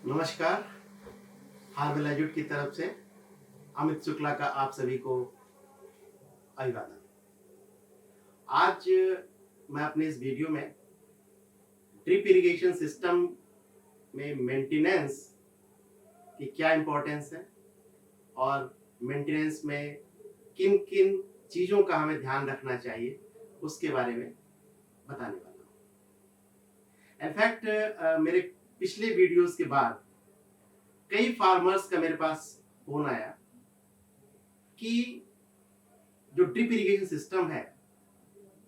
नमस्कार। हार्बल एजुट की तरफ से अमित शुक्ला का आप सभी को अभिवादन। आज मैं अपने इस वीडियो में ड्रिप इरिगेशन सिस्टम में मेंटेनेंस की क्या इम्पोर्टेंस है और मेंटेनेंस में किन किन चीज़ों का हमें ध्यान रखना चाहिए उसके बारे में बताने वाला हूँ। इनफैक्ट मेरे पिछले वीडियोस के बाद कई फार्मर्स का मेरे पास फोन आया कि जो ड्रिप इरिगेशन सिस्टम है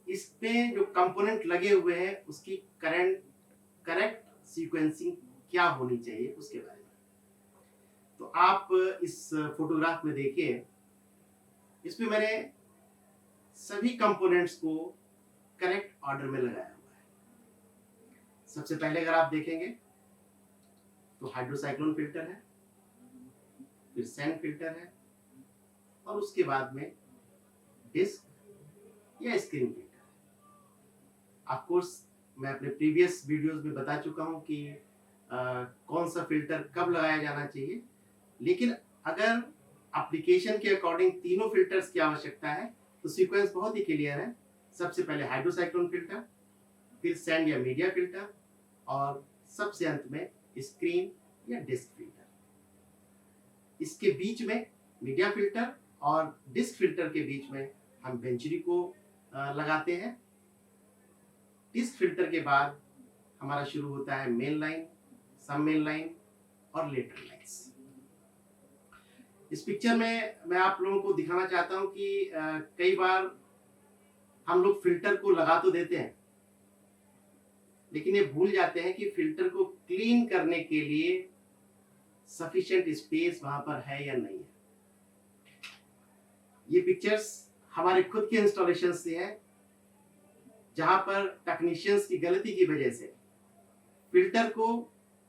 इसमें जो कंपोनेंट लगे हुए हैं उसकी करेक्ट सीक्वेंसिंग क्या होनी चाहिए उसके बारे में। तो आप इस फोटोग्राफ में देखिए, इसमें मैंने सभी कंपोनेंट्स को करेक्ट ऑर्डर में लगाया हुआ है। सबसे पहले अगर आप देखेंगे तो हाइड्रोसाइक्लोन फिल्टर है, फिर सैंड फिल्टर है और उसके बाद में डिस्क या स्क्रीन फिल्टर है। ऑफ कोर्स मैं अपने प्रीवियस वीडियोस में बता चुका हूं कि कौन सा फिल्टर कब लगाया जाना चाहिए, लेकिन अगर एप्लीकेशन के अकॉर्डिंग तीनों फिल्टर्स की आवश्यकता है तो सीक्वेंस बहुत ही क्लियर है। सबसे पहले हाइड्रोसाइक्लोन फिल्टर, फिर सैंड या मीडिया फिल्टर और सबसे अंत में स्क्रीन या डिस्क फिल्टर। इसके बीच में मीडिया फिल्टर और डिस्क फिल्टर के बीच में हम वेंचुरी को लगाते हैं। डिस्क फिल्टर के बाद हमारा शुरू होता है मेन लाइन, सब मेन लाइन और लेटरल लाइन्स। इस पिक्चर में मैं आप लोगों को दिखाना चाहता हूं कि कई बार हम लोग फिल्टर को लगा तो देते हैं लेकिन ये भूल जाते हैं कि फिल्टर को क्लीन करने के लिए सफिशिएंट स्पेस वहां पर है या नहीं है। ये पिक्चर्स हमारे खुद के इंस्टॉलेशन से हैं जहां पर टेक्नीशियंस की गलती की वजह से फिल्टर को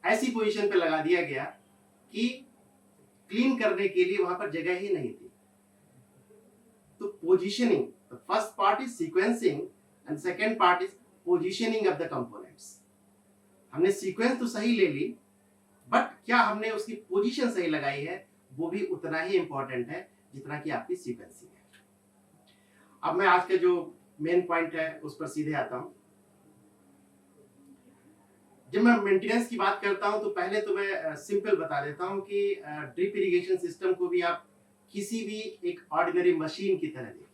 ऐसी पोजीशन पे लगा दिया गया कि क्लीन करने के लिए वहां पर जगह ही नहीं थी। तो positioning, the first part is sequencing and second part is positioning of the components. हमने सीक्वेंस तो सही ले ली, बट क्या हमने उसकी पोजीशन सही लगाई है वो भी उतना ही इंपॉर्टेंट है जितना कि आपकी सीक्वेंसिंग है। अब मैं आज का जो मेन पॉइंट है उस पर सीधे आता हूं। जब मैं मेंटेनेंस की बात करता हूं तो पहले तो मैं सिंपल बता देता हूं कि ड्रिप इरिगेशन सिस्टम को भी आप किसी भी एक ऑर्डिनरी मशीन की तरह देखिए।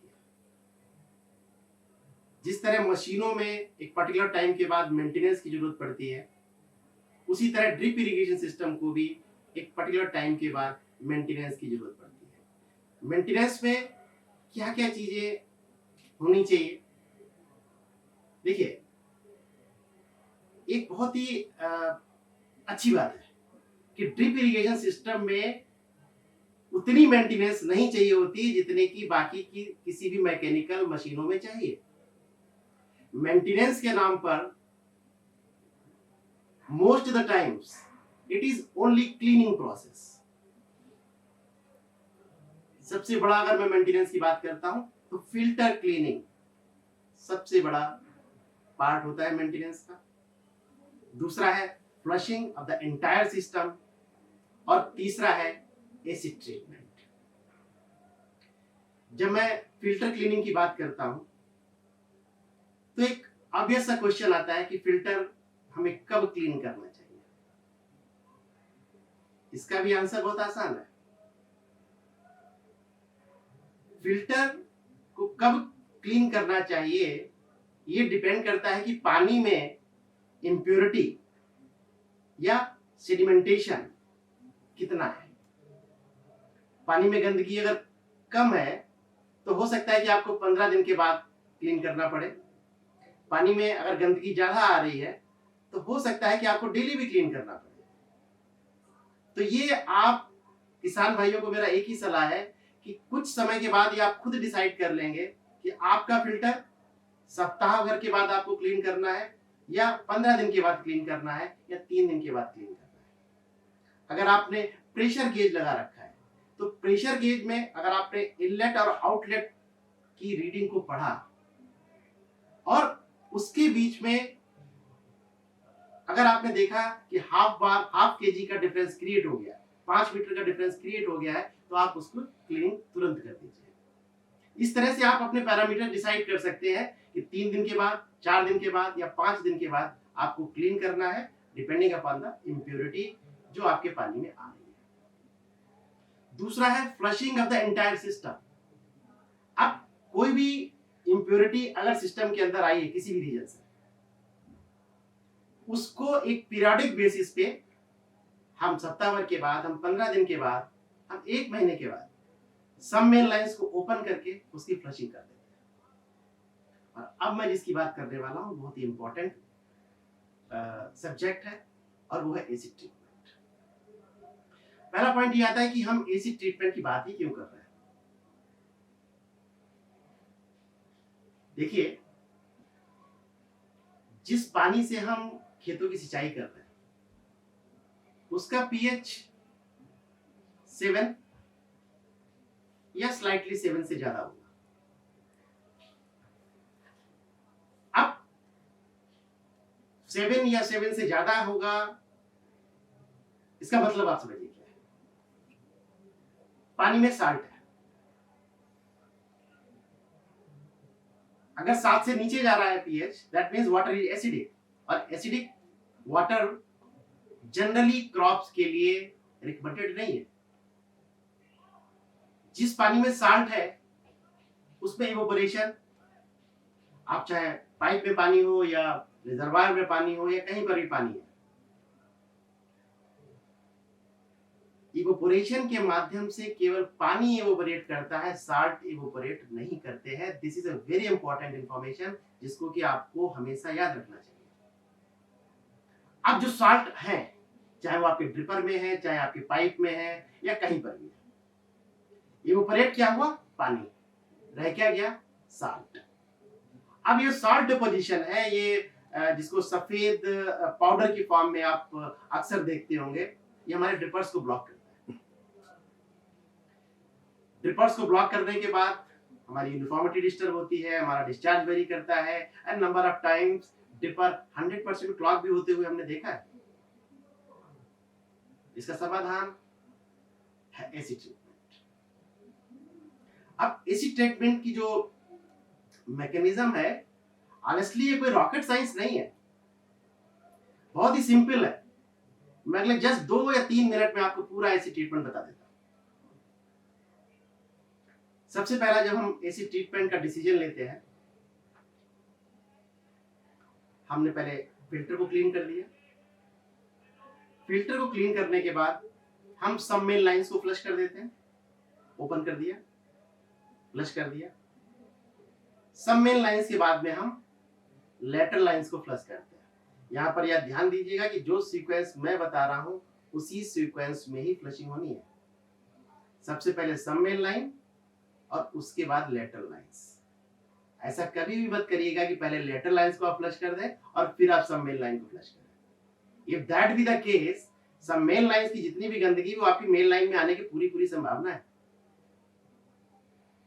जिस तरह मशीनों में एक पर्टिकुलर टाइम के बाद मेंटेनेंस की जरूरत पड़ती है, उसी तरह ड्रिप इरिगेशन सिस्टम को भी एक पर्टिकुलर टाइम के बाद मेंटेनेंस की जरूरत पड़ती है। मेंटेनेंस में क्या क्या चीजें होनी चाहिए, देखिए एक बहुत ही अच्छी बात है कि ड्रिप इरिगेशन सिस्टम में उतनी मेंटेनेंस नहीं चाहिए होती जितने की बाकी की किसी भी मैकेनिकल मशीनों में चाहिए। मेंटेनेंस के नाम पर most of the times it is only cleaning process। सबसे बड़ा अगर मैं मेंटेनेंस की बात करता हूं तो फिल्टर क्लीनिंग सबसे बड़ा पार्ट होता है मेंटेनेंस का। दूसरा है flushing of the entire system और तीसरा है एसिड ट्रीटमेंट। जब मैं फिल्टर क्लीनिंग की बात करता हूं तो एक ऑब्वियस सा क्वेश्चन आता है कि फिल्टर हमें कब क्लीन करना चाहिए। इसका भी आंसर बहुत आसान है। फिल्टर को कब क्लीन करना चाहिए ये डिपेंड करता है कि पानी में इम्प्योरिटी या सेडिमेंटेशन कितना है। पानी में गंदगी अगर कम है तो हो सकता है कि आपको 15 दिन के बाद क्लीन करना पड़े। पानी में अगर गंदगी ज्यादा आ रही है तो हो सकता है कि आपको डेली भी क्लीन करना पड़े। तो ये आप किसान भाइयों को मेरा एक ही सलाह है कि कुछ समय के बाद ये आप खुद डिसाइड कर लेंगे कि आपका फिल्टर सप्ताह भर के बाद आपको क्लीन करना है या 15 दिन के बाद क्लीन करना है या 3 दिन के बाद क्लीन करना है। अगर आपने प्रेशर गेज लगा रखा है तो प्रेशर गेज में अगर आपने इनलेट और आउटलेट की रीडिंग को पढ़ा और उसके बीच में अगर आपने देखा कि हाफ केजी का डिफरेंस क्रिएट हो गया, 5 मीटर का डिफरेंस क्रिएट हो गया है, तो आप उसको क्लीनिंग तुरंत कर दीजिए। इस तरह से आप अपने पैरामीटर डिसाइड कर सकते हैं कि 3 दिन के बाद, 4 दिन के बाद या 5 दिन के बाद आपको क्लीन करना है, डिपेंडिंग अपॉन द इम्प्योरिटी जो आपके पानी में आ रही है। दूसरा है flushing of the entire system. अब कोई भी इम्प्योरिटी अगर सिस्टम के अंदर आई है किसी भी रीजन से, उसको एक पीरियोडिक बेसिस पे हम सप्ताह भर के बाद, हम 15 दिन के बाद, हम 1 महीने के बाद सब मेन लाइंस को ओपन करके उसकी फ्लशिंग कर देते हैं। और अब मैं जिसकी बात करने वाला हूं बहुत ही इंपॉर्टेंट सब्जेक्ट है, और वो है एसिड ट्रीटमेंट। पहला पॉइंट ये आता है कि हम एसिड ट्रीटमेंट की बात ही क्यों कर रहे हैं। देखिए, जिस पानी से हम खेतों की सिंचाई कर रहे हैं उसका पीएच 7 या स्लाइटली 7 से ज्यादा होगा। अब 7 या 7 से ज्यादा होगा, इसका मतलब आप समझिए क्या है। पानी में साल्ट है, अगर 7 से नीचे जा रहा है pH, that means water is acidic, और एसिडिक वाटर जनरली क्रॉप्स के लिए रिकमेंडेड नहीं है। जिस पानी में साल्ट है उसमें इवोपोरेशन, आप चाहे पाइप में पानी हो या रिजर्वायर में पानी हो या कहीं पर भी पानी है, इवोपोरेशन के माध्यम से केवल पानी इवोपोरेट करता है, साल्ट इवोपोरेट नहीं करते हैं। This is a very important information जिसको कि आपको हमेशा याद रखना चाहिए। अब जो साल्ट है, चाहे वो आपके ड्रिपर में है, चाहे आपके पाइप में है या कहीं पर भी है, इवोपोरेट क्या हुआ, पानी, रह क्या गया, साल्ट। अब ये साल्ट डिपोजिशन है, ये जिसको सफेद पाउडर की फॉर्म में आप अक्सर देखते होंगे, ये हमारे ड्रिपर्स को ब्लॉक करता है। ड्रिपर्स को ब्लॉक करने के बाद हमारी यूनिफॉर्मिटी डिस्टर्ब होती है, हमारा डिस्चार्ज वेरी करता है, and number of times dripper 100% clog भी होते हुए हमने देखा है। इसका समाधान है एसिड ट्रीटमेंट। अब एसिड ट्रीटमेंट की जो मैकेनिज्म है, ऑनेस्टली ये कोई रॉकेट साइंस नहीं है, बहुत ही सिंपल है। मैं अगले जस्ट 2 या 3 मिनट में आपको पूरा एसिड ट्रीटमेंट बता देता हूं। सबसे पहला, जब हम एसिड ट्रीटमेंट का डिसीजन लेते हैं, हमने पहले फिल्टर को क्लीन कर लिया। फिल्टर को क्लीन करने के बाद हम सब मेन लाइंस को फ्लश कर देते हैं, ओपन कर दिया, फ्लश कर दिया। सब मेन लाइंस के बाद में हम लेटरल लाइंस को फ्लश करते हैं। यहां पर यह ध्यान दीजिएगा कि जो सीक्वेंस मैं बता रहा हूं उसी सीक्वेंस में ही फ्लशिंग होनी है। सबसे पहले सब मेन लाइन और उसके बाद लेटरल लाइंस। ऐसा कभी भी मत करिएगा कि पहले लेटरल लाइंस को आप फ्लश कर दें और फिर आप सब मेन लाइन को फ्लश करें। If that be the case, सब मेन लाइंस की जितनी भी गंदगी वो आपकी मेन लाइन में आने की पूरी संभावना है,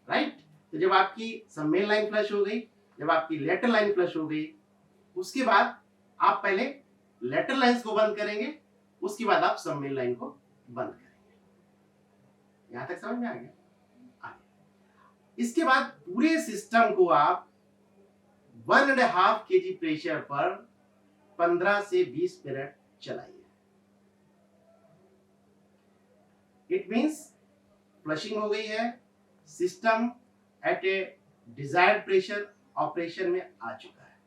राइट। तो जब आपकी सब मेन लाइन फ्लश हो गई, जब आपकी लेटरल लाइन फ्लश हो गई, उसके बाद आप पहले लेटरल लाइंस को बंद करेंगे, उसके बाद आप सब मेन लाइन को बंद करेंगे। यहां तक समझ में आ गया? इसके बाद पूरे सिस्टम को आप 1.5 kg प्रेशर पर 15 से 20 मिनट चलाइए। इट मींस फ्लशिंग हो गई है, सिस्टम एट ए डिजायर्ड प्रेशर ऑपरेशन में आ चुका है।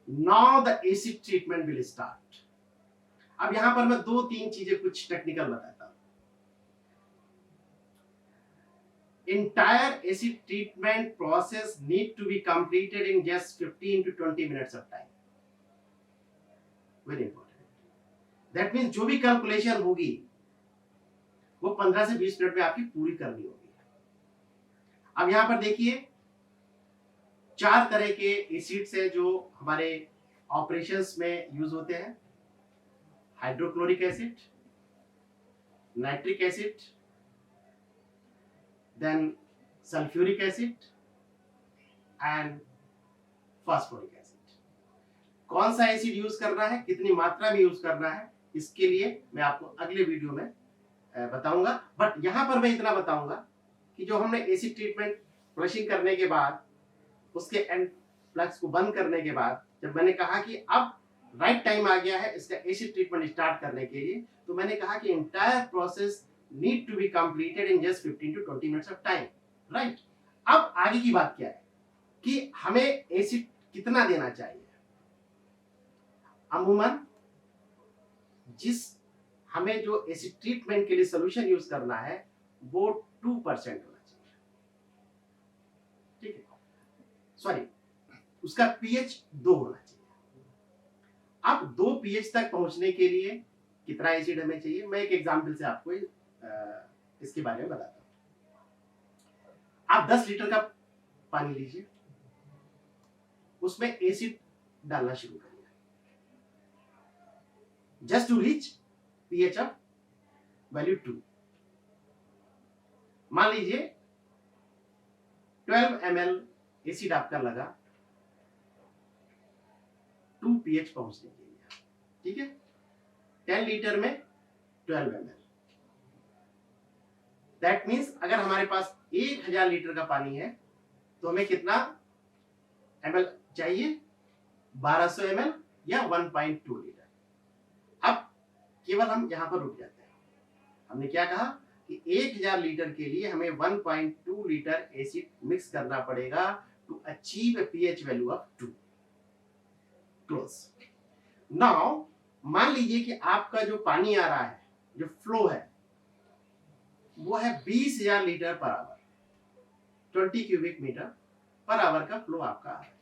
Now the acid treatment will start. अब यहां पर मैं 2-3 चीजें कुछ टेक्निकल बताता हूं। Entire acid treatment process need to be completed in just 15 to 20 minutes of time. Very important. That means जो भी कैलकुलेशन होगी वो 15 से 20 मिनट में आपकी पूरी करनी होगी। अब यहां पर देखिए, 4 तरह के एसिड्स हैं जो हमारे ऑपरेशंस में यूज होते हैं। Hydrochloric acid, nitric acid, then sulfuric acid and phosphoric acid. कौन सा एसिड यूज करना है, कितनी मात्रा में यूज करना है, इसके लिए मैं आपको अगले वीडियो में बताऊंगा। बट यहां पर मैं इतना बताऊंगा कि जो हमने एसिड ट्रीटमेंट फ्लशिंग करने के बाद उसके एंड फ्लक्स को बंद करने के बाद जब मैंने कहा कि अब राइट टाइम आ गया है इसका एसिड ट्रीटमेंट स्टार्ट करने के लिए, तो मैंने कहा कि entire process need to be completed in just 15 to 20 minutes of time, right. अब आगे की बात क्या है कि हमें एसिड कितना देना चाहिए। अमूमन हमें जो एसिड ट्रीटमेंट के लिए सोल्यूशन यूज करना है वो 2% होना चाहिए, ठीक है, सॉरी, उसका पीएच 2 होना चाहिए। अब 2 पीएच तक पहुंचने के लिए कितना एसिड हमें चाहिए, मैं एक एग्जांपल से आपको इसके बारे में बताता हूं। आप 10 लीटर का पानी लीजिए, उसमें एसिड डालना शुरू करिए just to reach pH of value 2। मान लीजिए 12 ml एसिड आपका लगा 2 पीएच पहुंचने के लिए, ठीक है। 10 लीटर में 12 ml, दैट मीन्स अगर हमारे पास 1000 लीटर का पानी है तो हमें कितना ml चाहिए, 1200 ml या 1.2 लीटर। अब केवल हम यहां पर रुक जाते हैं। हमने क्या कहा कि 1000 लीटर के लिए हमें 1.2 लीटर एसिड मिक्स करना पड़ेगा to achieve a pH value of 2। Close. Now मान लीजिए कि आपका जो पानी आ रहा है, जो फ्लो है, वो है 20,000 litre per hour, 20 cubic metre per hour का फ्लो आपका आ रहा है।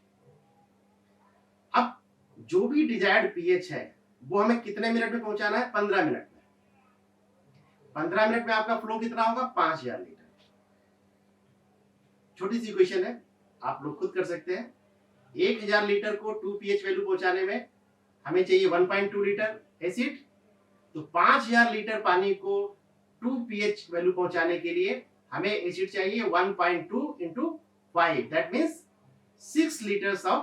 अब जो भी डिजायर्ड पीएच है वो हमें कितने मिनट में पहुंचाना है, 15 मिनट में। 15 मिनट में आपका फ्लो कितना होगा, 5000 लीटर। छोटी सी इक्वेशन है, आप लोग खुद कर सकते हैं। 1000 लीटर को 2 पीएच वैल्यू पहुंचाने में हमें चाहिए 1.2 लीटर एसिड, तो 5000 लीटर पानी को 2 पीएच वैल्यू पहुंचाने के लिए हमें एसिड चाहिए 1.2 into 5, that means 6 liters of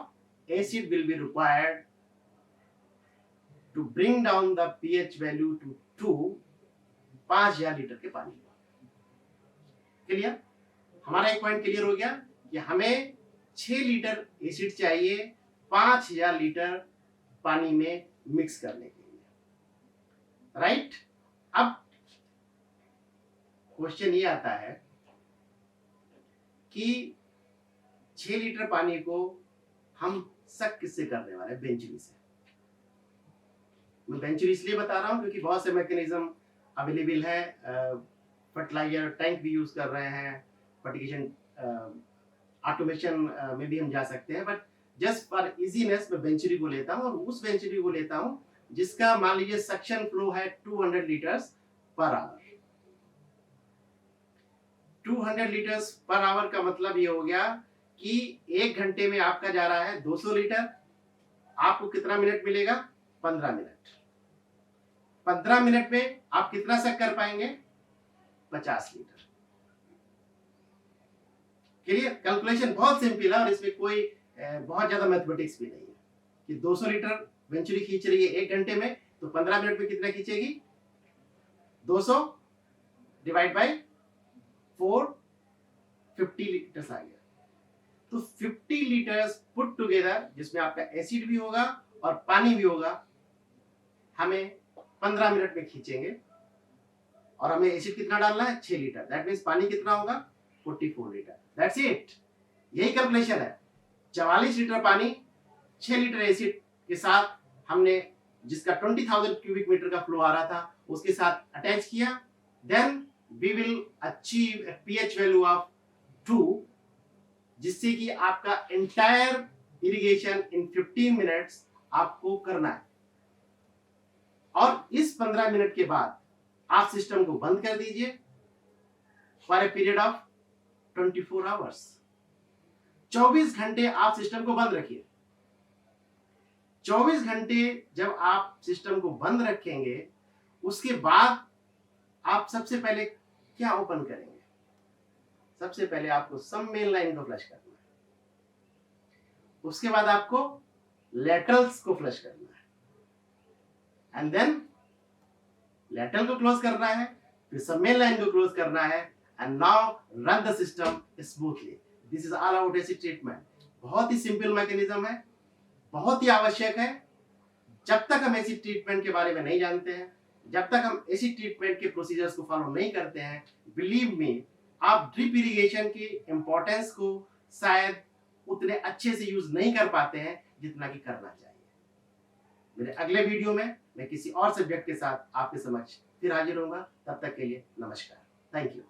acid will be required to bring down the pH value to 2, 5000 litre के पानी। क्लियर? हमारा एक पॉइंट क्लियर हो गया कि हमें 6 लीटर एसिड चाहिए 5000 लीटर पानी में मिक्स करने के लिए, राइट। अब क्वेश्चन ये आता है कि 6 लीटर पानी को हम सक किससे करने वाले हैं, बेंचुरी से। मैं बेंचुरी इसलिए बता रहा हूं क्योंकि बहुत से मैकेनिज्म अवेलेबल है, फर्टिलाइजर टैंक भी यूज कर रहे हैं, फर्टिगेशन ऑटोमेशन में भी हम जा सकते हैं, बट जस्ट फॉर इजीनेस मैं बेंचुरी को लेता हूं, और उस बेंचुरी को लेता हूं जिसका मान लीजिए सक्शन फ्लो है 200 लीटर्स पर आवर। 200 लीटर्स पर आवर का मतलब ये हो गया कि 1 घंटे में आपका जा रहा है 200 लीटर। आपको कितना मिनट मिलेगा, 15 मिनट। 15 मिनट में आप कितना सक कर पाएंगे, 50 लीटर। क्लियर? कैलकुलेशन बहुत सिंपल है और इसमें कोई बहुत ज्यादा मैथमेटिक्स भी नहीं है कि 200 लीटर वेंचुरी खींच रही है 1 घंटे में, तो 15 मिनट में कितना खींचेगी, 200 डिवाइड बाय 4, 50 लीटर्स आ गया। तो 50 लीटर्स पुट टुगेदर, जिसमें आपका एसिड भी होगा और पानी भी होगा, हमें 15 मिनट में खींचेंगे। और हमें एसिड कितना डालना है, 6 लीटर, दैट मींस पानी कितना होगा, 44 लीटर। दैट्स इट, यही कैलकुलेशन है। 44 लीटर पानी 6 लीटर एसिड के साथ हमने, जिसका 20,000 क्यूबिक मीटर का फ्लो आ रहा था, उसके साथ अटैच किया, then we will achieve a pH value of 2, जिससे कि आपका एंटायर इरिगेशन इन 15 मिनट्स आपको करना है। और इस 15 मिनट के बाद आप सिस्टम को बंद कर दीजिए for a period of 24 hours. 24 घंटे आप सिस्टम को बंद रखिए। 24 घंटे जब आप सिस्टम को बंद रखेंगे, उसके बाद आप सबसे पहले क्या ओपन करेंगे, सबसे पहले आपको सब मेन लाइन को फ्लश करना है। उसके बाद आपको लेटरल्स को फ्लश करना है, एंड देन लेटरल को क्लोज करना है, फिर सबमेन लाइन को क्लोज करना है, and now run the system smoothly. This is all about acid treatment. बहुत ही सिंपल मैकेनिज्म है, बहुत ही आवश्यक है। जब तक हम एसिड ट्रीटमेंट के बारे में नहीं जानते हैं, जब तक हम एसिड ट्रीटमेंट के प्रोसीजर्स को फॉलो नहीं करते हैं, बिलीव मी, आप ड्रिप इरिगेशन की इंपॉर्टेंस को शायद उतने अच्छे से यूज नहीं कर पाते हैं जितना कि करना चाहिए। मेरे अगले वीडियो में मैं किसी और सब्जेक्ट के साथ आपके समक्ष फिर हाजिर होऊंगा। तब तक के लिए नमस्कार, थैंक यू।